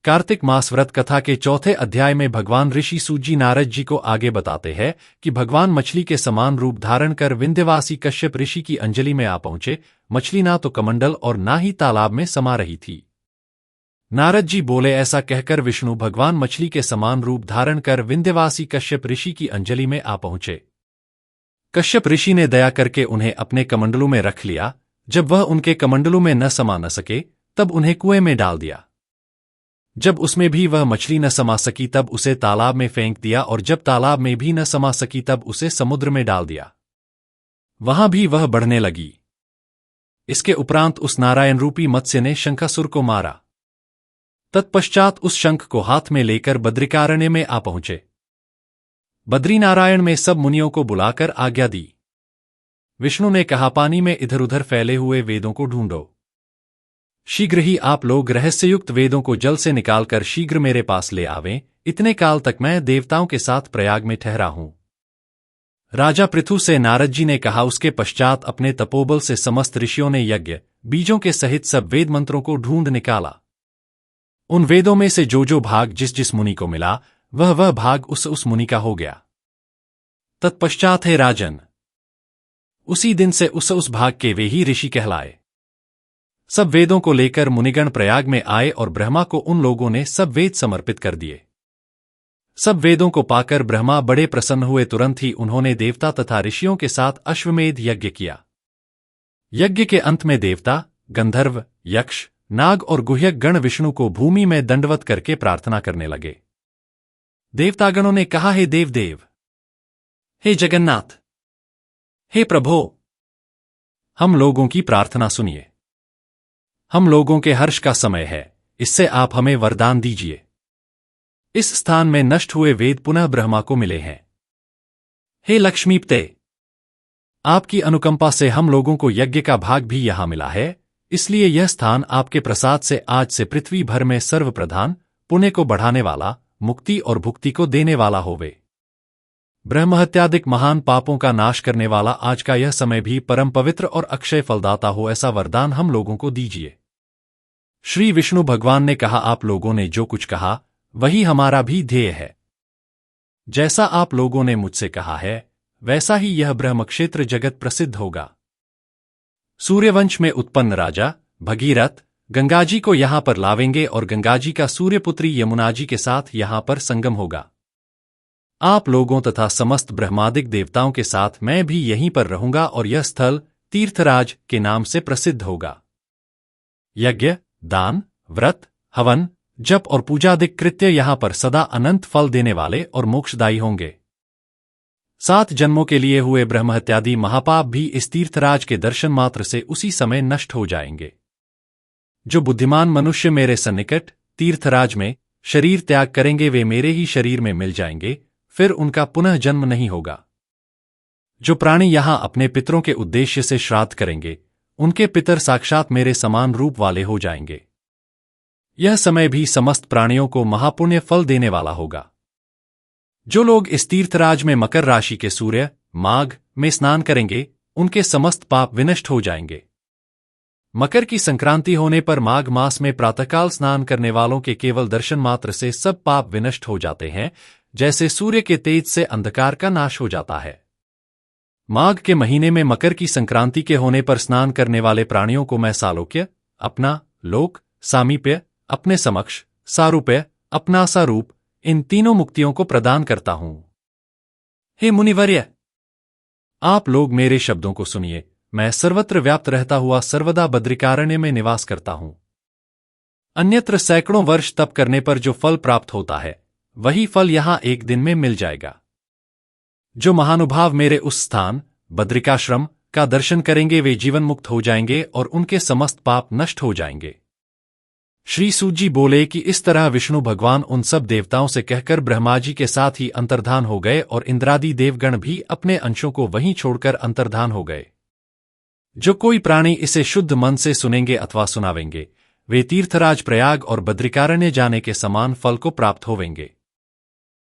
कार्तिक मास व्रत कथा के चौथे अध्याय में भगवान ऋषि सूत नारद जी को आगे बताते हैं कि भगवान मछली के समान रूप धारण कर विंध्यवासी कश्यप ऋषि की अंजलि में आ पहुंचे। मछली ना तो कमंडल और ना ही तालाब में समा रही थी। नारद जी बोले, ऐसा कहकर विष्णु भगवान मछली के समान रूप धारण कर विंध्यवासी कश्यप ऋषि की अंजलि में आ पहुंचे। कश्यप ऋषि ने दया करके उन्हें अपने कमंडलों में रख लिया। जब वह उनके कमंडलों में न समा न सके तब उन्हें कुएं में डाल दिया। जब उसमें भी वह मछली न समा सकी तब उसे तालाब में फेंक दिया, और जब तालाब में भी न समा सकी तब उसे समुद्र में डाल दिया। वहां भी वह बढ़ने लगी। इसके उपरांत उस नारायण रूपी मत्स्य ने शंखासुर को मारा। तत्पश्चात उस शंख को हाथ में लेकर बद्रिकारण्य में आ पहुंचे। बद्रीनारायण में सब मुनियों को बुलाकर आज्ञा दी। विष्णु ने कहा, पानी में इधर उधर फैले हुए वेदों को ढूंढो। शीघ्र ही आप लोग रहस्ययुक्त वेदों को जल से निकालकर शीघ्र मेरे पास ले आवें। इतने काल तक मैं देवताओं के साथ प्रयाग में ठहरा हूं। राजा पृथु से नारद जी ने कहा। उसके पश्चात अपने तपोबल से समस्त ऋषियों ने यज्ञ बीजों के सहित सब वेद मंत्रों को ढूंढ निकाला। उन वेदों में से जो भाग जिस जिस मुनि को मिला वह भाग उस मुनि का हो गया। तत्पश्चात हे राजन, उसी दिन से उस भाग के वे ही ऋषि कहलाए। सब वेदों को लेकर मुनिगण प्रयाग में आए और ब्रह्मा को उन लोगों ने सब वेद समर्पित कर दिए। सब वेदों को पाकर ब्रह्मा बड़े प्रसन्न हुए। तुरंत ही उन्होंने देवता तथा ऋषियों के साथ अश्वमेध यज्ञ किया। यज्ञ के अंत में देवता, गंधर्व, यक्ष, नाग और गुह्यक गण विष्णु को भूमि में दंडवत करके प्रार्थना करने लगे। देवतागणों ने कहा, हे देवदेव, हे जगन्नाथ, हे प्रभो, हम लोगों की प्रार्थना सुनिए। हम लोगों के हर्ष का समय है, इससे आप हमें वरदान दीजिए। इस स्थान में नष्ट हुए वेद पुनः ब्रह्मा को मिले हैं। हे लक्ष्मीपते, आपकी अनुकंपा से हम लोगों को यज्ञ का भाग भी यहां मिला है, इसलिए यह स्थान आपके प्रसाद से आज से पृथ्वी भर में सर्वप्रधान, पुण्य को बढ़ाने वाला, मुक्ति और भुक्ति को देने वाला होवे। ब्रह्महत्यादिक महान पापों का नाश करने वाला आज का यह समय भी परम पवित्र और अक्षय फलदाता हो, ऐसा वरदान हम लोगों को दीजिए। श्री विष्णु भगवान ने कहा, आप लोगों ने जो कुछ कहा वही हमारा भी ध्येय है। जैसा आप लोगों ने मुझसे कहा है वैसा ही यह ब्रह्मक्षेत्र जगत प्रसिद्ध होगा। सूर्यवंश में उत्पन्न राजा भगीरथ गंगाजी को यहां पर लावेंगे और गंगाजी का सूर्यपुत्री यमुनाजी के साथ यहां पर संगम होगा। आप लोगों तथा समस्त ब्रह्मादिक देवताओं के साथ मैं भी यहीं पर रहूंगा और यह स्थल तीर्थराज के नाम से प्रसिद्ध होगा। यज्ञ, दान, व्रत, हवन, जप और पूजादिक कृत्य यहां पर सदा अनंत फल देने वाले और मोक्षदायी होंगे। 7 जन्मों के लिए हुए ब्रह्महत्यादि महापाप भी इस तीर्थराज के दर्शन मात्र से उसी समय नष्ट हो जाएंगे। जो बुद्धिमान मनुष्य मेरे सन्निकट तीर्थराज में शरीर त्याग करेंगे वे मेरे ही शरीर में मिल जाएंगे, फिर उनका पुनः जन्म नहीं होगा। जो प्राणी यहां अपने पितरों के उद्देश्य से श्राद्ध करेंगे उनके पितर साक्षात मेरे समान रूप वाले हो जाएंगे। यह समय भी समस्त प्राणियों को महापुण्य फल देने वाला होगा। जो लोग इस तीर्थराज में मकर राशि के सूर्य माघ में स्नान करेंगे उनके समस्त पाप विनष्ट हो जाएंगे। मकर की संक्रांति होने पर माघ मास में प्रातःकाल स्नान करने वालों के केवल दर्शन मात्र से सब पाप विनष्ट हो जाते हैं, जैसे सूर्य के तेज से अंधकार का नाश हो जाता है। माघ के महीने में मकर की संक्रांति के होने पर स्नान करने वाले प्राणियों को मैं सालोक्य, अपना लोक, सामीप्य, अपने समक्ष, सारूप्य, अपना सारूप, इन तीनों मुक्तियों को प्रदान करता हूं। हे मुनिवर्य, आप लोग मेरे शब्दों को सुनिए। मैं सर्वत्र व्याप्त रहता हुआ सर्वदा बद्रिकारण्य में निवास करता हूं। अन्यत्र सैकड़ों वर्ष तप करने पर जो फल प्राप्त होता है वही फल यहां एक दिन में मिल जाएगा। जो महानुभाव मेरे उस स्थान बद्रिकाश्रम का दर्शन करेंगे वे जीवन मुक्त हो जाएंगे और उनके समस्त पाप नष्ट हो जाएंगे। श्री सूत जी बोले कि इस तरह विष्णु भगवान उन सब देवताओं से कहकर ब्रह्मा जी के साथ ही अंतर्धान हो गए और इंद्रादि देवगण भी अपने अंशों को वहीं छोड़कर अंतर्धान हो गए। जो कोई प्राणी इसे शुद्ध मन से सुनेंगे अथवा सुनावेंगे वे तीर्थराज प्रयाग और बद्रिकारण्य जाने के समान फल को प्राप्त होवेंगे।